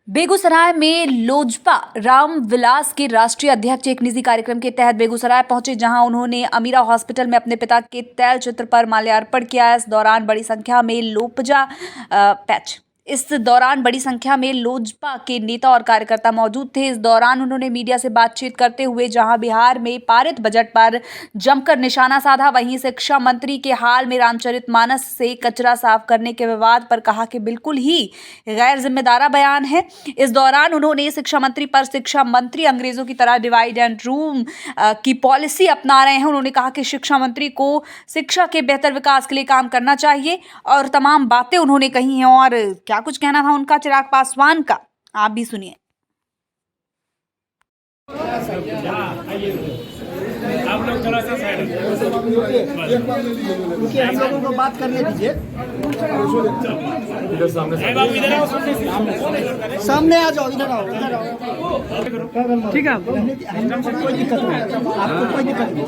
बेगूसराय में लोजपा रामविलास के राष्ट्रीय अध्यक्ष एक निजी कार्यक्रम के तहत बेगूसराय पहुंचे, जहां उन्होंने अमीरा हॉस्पिटल में अपने पिता के तैलचित्र पर माल्यार्पण किया। इस दौरान बड़ी संख्या में लोजपा के नेता और कार्यकर्ता मौजूद थे। इस दौरान उन्होंने मीडिया से बातचीत करते हुए जहां बिहार में पारित बजट पर जमकर निशाना साधा, वहीं शिक्षा मंत्री के हाल में रामचरितमानस से कचरा साफ करने के विवाद पर कहा कि बिल्कुल ही गैर जिम्मेदार बयान है। इस दौरान उन्होंने शिक्षा मंत्री पर शिक्षा मंत्री अंग्रेजों की तरह डिवाइड एंड रूल की पॉलिसी अपना रहे हैं। उन्होंने कहा कि शिक्षा मंत्री को शिक्षा के बेहतर विकास के लिए काम करना चाहिए और तमाम बातें उन्होंने कही हैं। और क्या कुछ कहना था उनका चिराग पासवान का, आप भी सुनिए। आप लोग थोड़ा सा साइड रुकिए, हम लोगों को बात करने दीजिए। सामने आ जाओ, इधर आओ, इधर आओ। ठीक है, कोई दिक्कत नहीं, आपको कोई दिक्कत नहीं।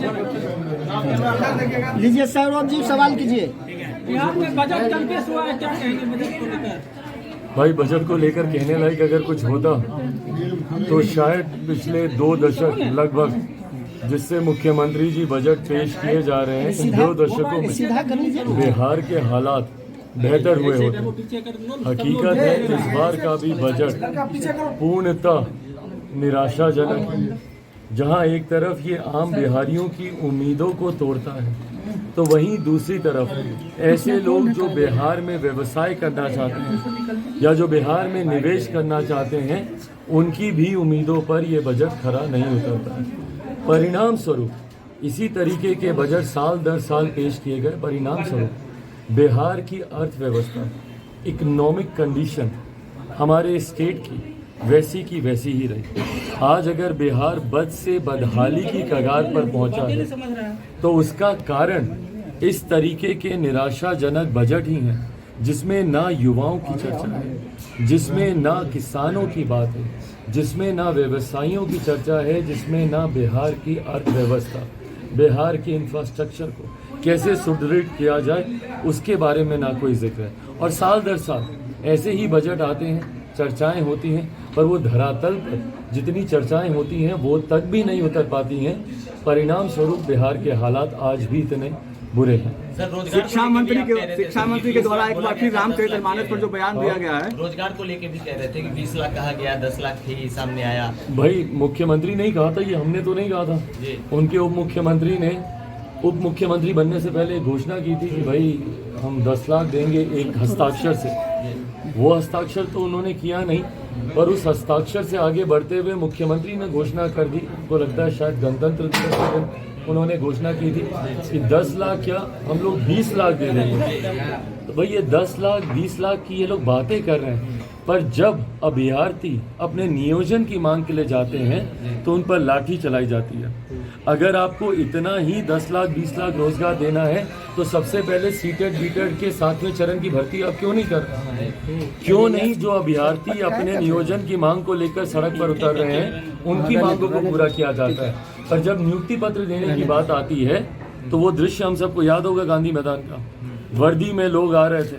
लीजिए सौरभ जी, सवाल कीजिए। यहाँ पे बजट कल पेश हुआ है, क्या कहेंगे बजट को लेकर? भाई, बजट को लेकर कहने लायक अगर कुछ होता तो शायद पिछले 2 दशक लगभग जिससे मुख्यमंत्री जी बजट पेश किए जा रहे हैं, इन 2 दशकों में बिहार के हालात बेहतर हुए होते। हकीकत है इस बार का भी बजट पूर्णतः निराशाजनक है। जहां एक तरफ ये आम बिहारियों की उम्मीदों को तोड़ता है, तो वहीं दूसरी तरफ ऐसे लोग जो बिहार में व्यवसाय करना चाहते हैं या जो बिहार में निवेश करना चाहते हैं, उनकी भी उम्मीदों पर ये बजट खरा नहीं उतरता है। परिणाम स्वरूप इसी तरीके के बजट साल दर साल पेश किए गए। परिणाम स्वरूप बिहार की अर्थव्यवस्था, इकोनॉमिक कंडीशन हमारे स्टेट की वैसी ही रही। आज अगर बिहार बद से बदहाली की कगार पर पहुंचा है, तो उसका कारण इस तरीके के निराशाजनक बजट ही है, जिसमें ना युवाओं की चर्चा है, जिसमें ना किसानों की बात है, जिसमें ना व्यवसायियों की चर्चा है, जिसमें ना बिहार की अर्थव्यवस्था, बिहार के इंफ्रास्ट्रक्चर को कैसे सुदृढ़ किया जाए उसके बारे में ना कोई जिक्र है। और साल दर साल ऐसे ही बजट आते हैं, चर्चाएं होती हैं, पर वो धरातल पर जितनी चर्चाएं होती हैं वो तक भी नहीं उतर पाती हैं। परिणाम स्वरूप बिहार के हालात आज भी इतने बुरे हैं। शिक्षा मंत्री के द्वारा एक बार फिर रामचरितमानस पर जो बयान दिया गया है, रोजगार को लेके भी कह रहे थे कि 20 लाख कहा गया, 10 लाख ही सामने आया। भाई, मुख्यमंत्री ने ही कहा था, ये हमने तो नहीं कहा था। उनके उप मुख्यमंत्री ने उप मुख्यमंत्री बनने से पहले घोषणा की थी कि भाई हम 10 लाख देंगे एक हस्ताक्षर से। वो हस्ताक्षर तो उन्होंने किया नहीं, पर उस हस्ताक्षर से आगे बढ़ते हुए मुख्यमंत्री ने घोषणा कर दी। को लगता है शायद गणतंत्र दिवस के दिन उन्होंने घोषणा की थी कि 10 लाख क्या, हम लोग 20 लाख दे देंगे। तो भाई, ये 10 लाख 20 लाख की ये लोग बातें कर रहे हैं, पर जब अभ्यर्थी अपने नियोजन की मांग के लिए जाते हैं तो उन पर लाठी चलाई जाती है। अगर आपको इतना ही 10 लाख 20 लाख रोजगार देना है, तो सबसे पहले सीटेड बीटेड के 7वें चरण की भर्ती आप क्यों नहीं कर रहे? क्यों नहीं जो अभ्यर्थी अपने नियोजन की मांग को लेकर सड़क पर उतर रहे हैं, उनकी मांगों को पूरा किया जाता है। पर जब नियुक्ति पत्र देने की बात आती है, तो वो दृश्य हम सबको याद होगा गांधी मैदान का। वर्दी में लोग आ रहे थे,